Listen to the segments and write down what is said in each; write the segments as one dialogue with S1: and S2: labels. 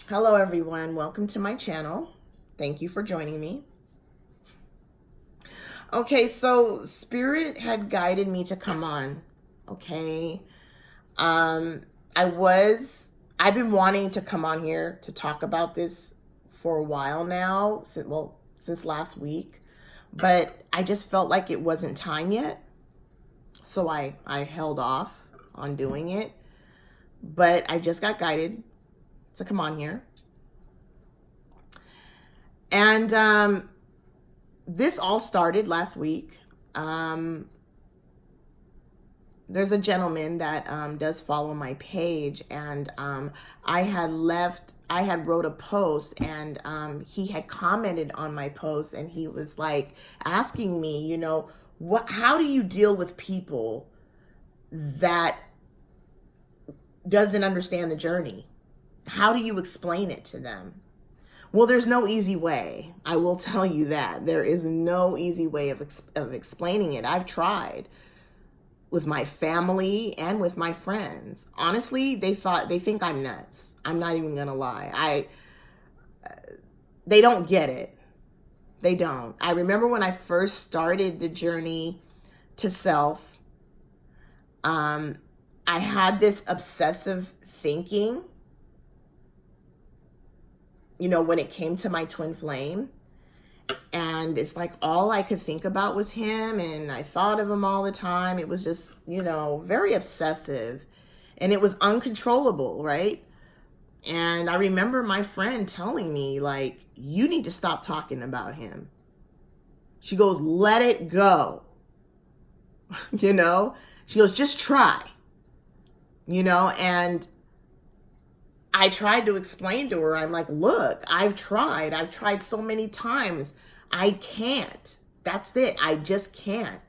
S1: Hello everyone, welcome to my channel. Thank you for joining me. Okay, so Spirit had guided me to come on. Okay. Um I was I've been wanting to come on here to talk about this for a while now, since last week, but I just felt like it wasn't time yet. So I held off on doing it, but I just got guided to come on here. And this all started last week. Um, there's a gentleman that does follow my page, and I had wrote a post, and he had commented on my post, and he was like asking me, how do you deal with people that doesn't understand the journey? How do you explain it to them? Well, there's no easy way. I will tell you that. There is no easy way of explaining it. I've tried with my family and with my friends. Honestly, they think I'm nuts. I'm not even going to lie. They don't get it. They don't. I remember when I first started the journey to self, I had this obsessive thinking, when it came to my twin flame. And it's like all I could think about was him, and I thought of him all the time. It was just, very obsessive, and it was uncontrollable, right? And I remember my friend telling me, like, you need to stop talking about him. She goes, let it go. She goes, just try, and I tried to explain to her, I'm like, look, I've tried so many times. I can't. That's it. I just can't.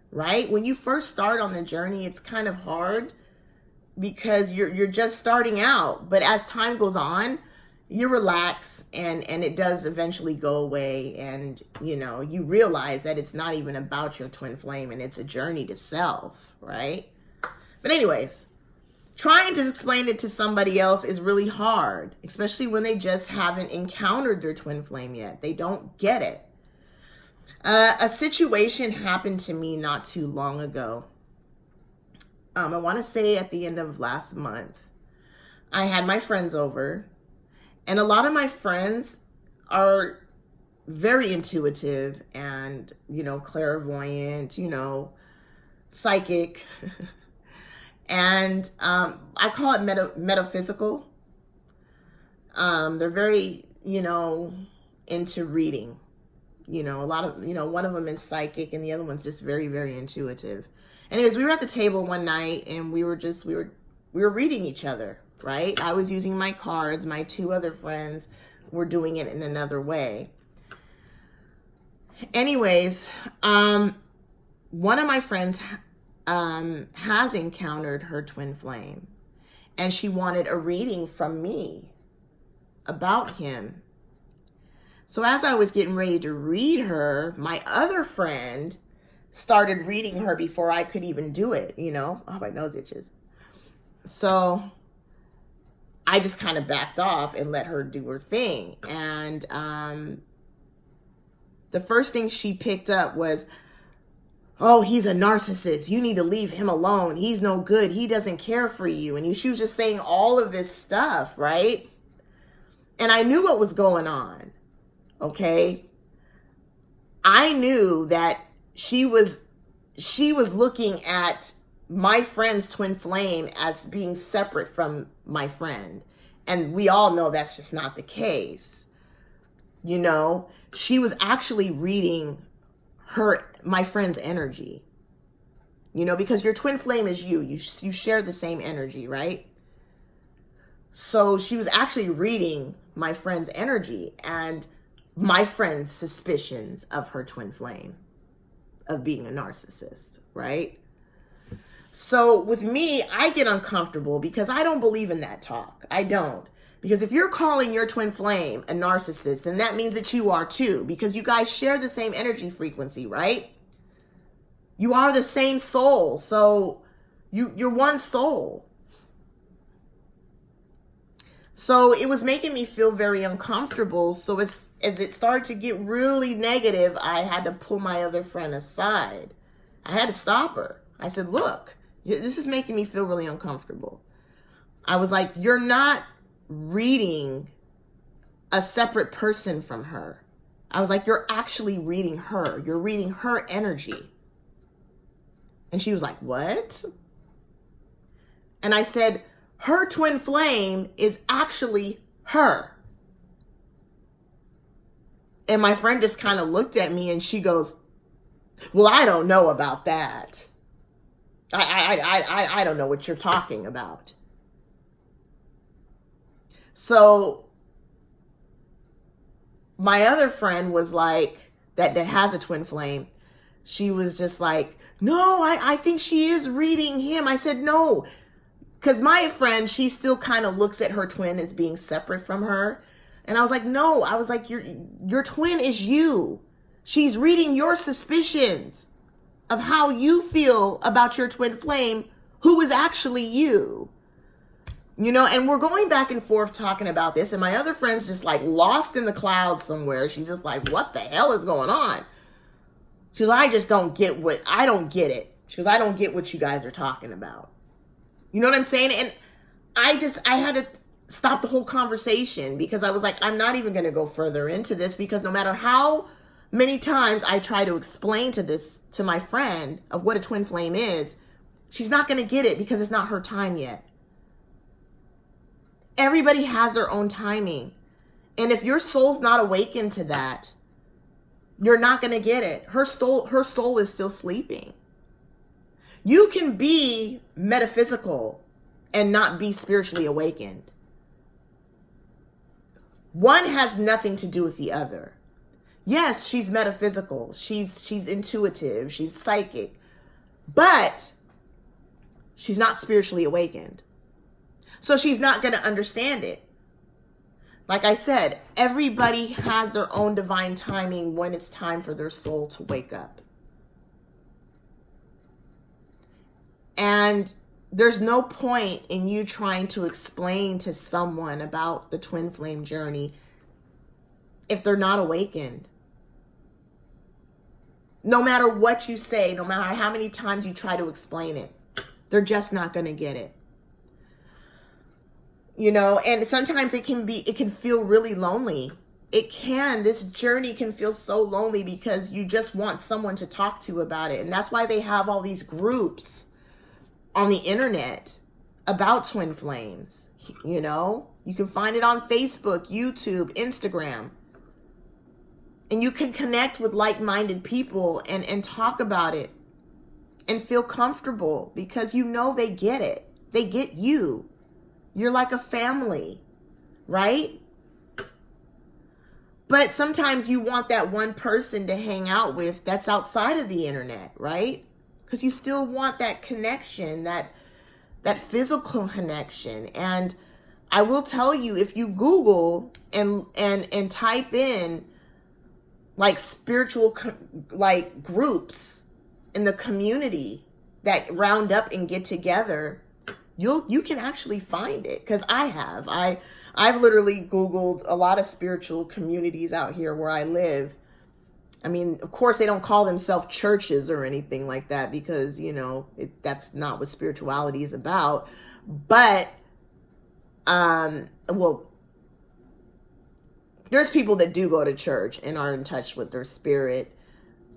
S1: Right? When you first start on the journey, it's kind of hard because you're just starting out. But as time goes on, you relax, and it does eventually go away, and you realize that it's not even about your twin flame, and it's a journey to self, right? But anyways, trying to explain it to somebody else is really hard, especially when they just haven't encountered their twin flame yet. They don't get it. A situation happened to me not too long ago. I want to say at the end of last month. I had my friends over, and a lot of my friends are very intuitive and, clairvoyant, psychic. And I call it metaphysical. They're very, into reading. A lot of, one of them is psychic, and the other one's just very, very intuitive. Anyways, we were at the table one night, and we were reading each other, right? I was using my cards. My two other friends were doing it in another way. Anyways, one of my friends has encountered her twin flame, and she wanted a reading from me about him. So as I was getting ready to read her, my other friend started reading her before I could even do it, Oh, my nose itches. So I just kind of backed off and let her do her thing. And the first thing she picked up was, oh, he's a narcissist. You need to leave him alone. He's no good. He doesn't care for you. And she was just saying all of this stuff, right? And I knew what was going on, okay? I knew that she was looking at my friend's twin flame as being separate from my friend. And we all know that's just not the case. She was actually reading my friend's energy, because your twin flame is you share the same energy, right? So she was actually reading my friend's energy and my friend's suspicions of her twin flame, of being a narcissist, right? So with me, I get uncomfortable because I don't believe in that talk. I don't. Because if you're calling your twin flame a narcissist, then that means that you are too, because you guys share the same energy frequency, right? You are the same soul. So you're one soul. So it was making me feel very uncomfortable. So as it started to get really negative, I had to pull my other friend aside. I had to stop her. I said, look, this is making me feel really uncomfortable. I was like, you're not reading a separate person from her. I was like, you're actually reading her. You're reading her energy. And she was like, what? And I said, her twin flame is actually her. And my friend just kind of looked at me and she goes, well, I don't know about that. I don't know what you're talking about. So my other friend was like, that has a twin flame. She was just like, no, I think she is reading him. I said, no, because my friend, she still kind of looks at her twin as being separate from her. And I was like, no, I was like, your twin is you. She's reading your suspicions of how you feel about your twin flame, who is actually you. You know, and we're going back and forth talking about this. And my other friend's just like lost in the clouds somewhere. She's just like, what the hell is going on? She goes, I don't get it. She goes, I don't get what you guys are talking about. You know what I'm saying? And I had to stop the whole conversation because I was like, I'm not even going to go further into this because no matter how many times I try to explain to my friend of what a twin flame is, she's not going to get it because it's not her time yet. Everybody has their own timing. And if your soul's not awakened to that, you're not going to get it. Her soul is still sleeping. You can be metaphysical and not be spiritually awakened. One has nothing to do with the other. Yes, she's metaphysical. She's intuitive. She's psychic. But she's not spiritually awakened. So she's not going to understand it. Like I said, everybody has their own divine timing when it's time for their soul to wake up. And there's no point in you trying to explain to someone about the twin flame journey if they're not awakened. No matter what you say, no matter how many times you try to explain it, they're just not going to get it. You know, and sometimes it can feel really lonely. This journey can feel so lonely because you just want someone to talk to about it. And that's why they have all these groups on the internet about twin flames. You know, you can find it on Facebook, YouTube, Instagram. And you can connect with like-minded people and talk about it and feel comfortable because you know they get it. They get you. You're like a family, right? But sometimes you want that one person to hang out with that's outside of the internet, right? Because you still want that connection, that physical connection. And I will tell you, if you Google and type in like spiritual like groups in the community that round up and get together, you can actually find it. Because I've literally Googled a lot of spiritual communities out here where I live. I mean, of course, they don't call themselves churches or anything like that because, you know, that's not what spirituality is about. But, well, there's people that do go to church and are in touch with their spirit,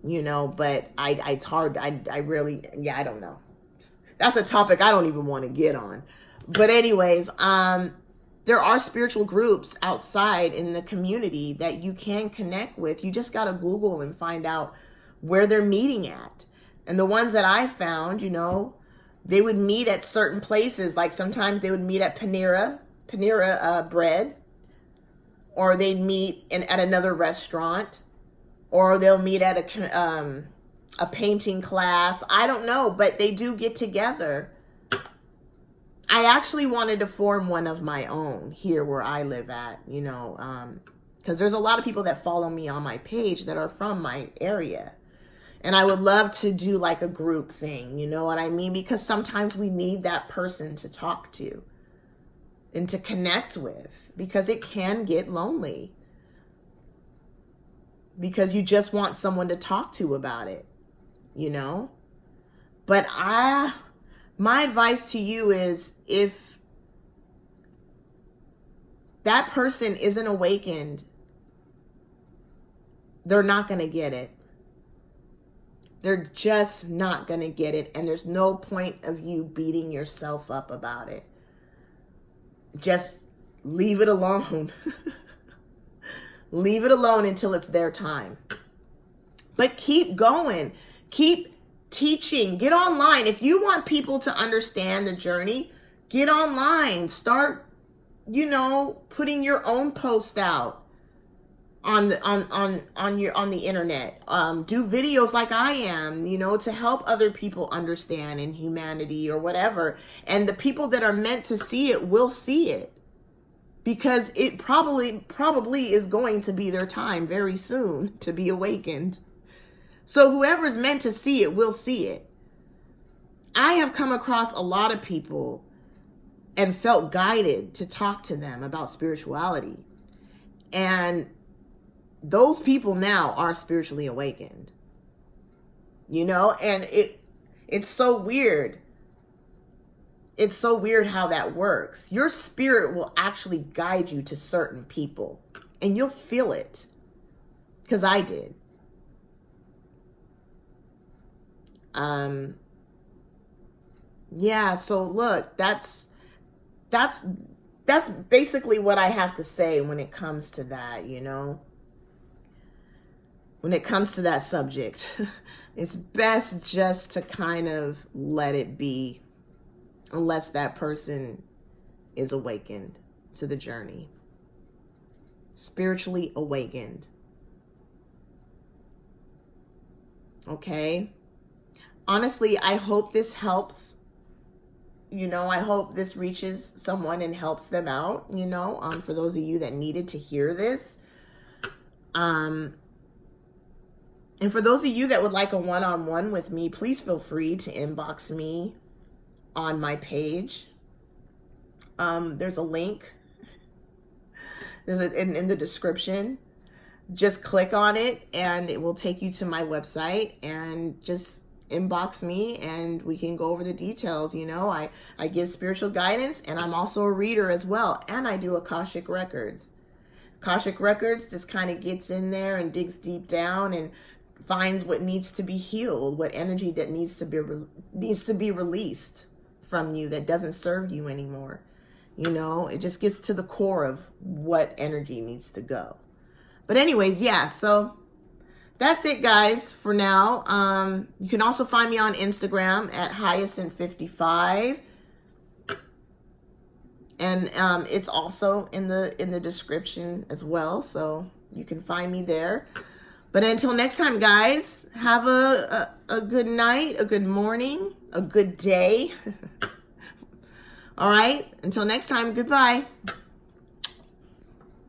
S1: you know, but it's hard. I don't know. That's a topic I don't even want to get on. But anyways, there are spiritual groups outside in the community that you can connect with. You just got to Google and find out where they're meeting at. And the ones that I found, you know, they would meet at certain places. Like sometimes they would meet at Panera Bread, or they'd meet at another restaurant, or they'll meet at a painting class. I don't know, but they do get together. I actually wanted to form one of my own here where I live at, you know, because there's a lot of people that follow me on my page that are from my area. And I would love to do like a group thing, you know what I mean? Because sometimes we need that person to talk to. and to connect with, because it can get lonely. Because you just want someone to talk to about it, you know? But my advice to you is, if that person isn't awakened, they're not going to get it. They're just not going to get it. And there's no point of you beating yourself up about it. Just leave it alone. Leave it alone until it's their time. But keep going. Keep teaching. Get online. If you want people to understand the journey, get online. Start, putting your own post out on the internet. Do videos like I am, to help other people understand in humanity or whatever. And the people that are meant to see it will see it. Because it probably is going to be their time very soon to be awakened. So whoever's meant to see it will see it. I have come across a lot of people and felt guided to talk to them about spirituality. And those people now are spiritually awakened. And it's so weird. It's so weird how that works. Your spirit will actually guide you to certain people, and you'll feel it, because I did. Yeah, so look, that's basically what I have to say when it comes to that, When it comes to that subject. It's best just to kind of let it be, unless that person is awakened to the journey. Spiritually awakened. Okay? Honestly, I hope this helps. I hope this reaches someone and helps them out, for those of you that needed to hear this. And for those of you that would like a one-on-one with me, please feel free to inbox me on my page. There's a link. There's in the description. Just click on it and it will take you to my website, and just inbox me and we can go over the details. I give spiritual guidance, and I'm also a reader as well. And I do Akashic Records. Akashic Records just kind of gets in there and digs deep down and finds what needs to be healed, what energy that needs to be released from you that doesn't serve you anymore. It just gets to the core of what energy needs to go. But anyways, yeah, so that's it, guys, for now. You can also find me on Instagram at Hyacinth55. And it's also in the description as well, so you can find me there. But until next time, guys, have a good night, a good morning, a good day. All right. Until next time, goodbye.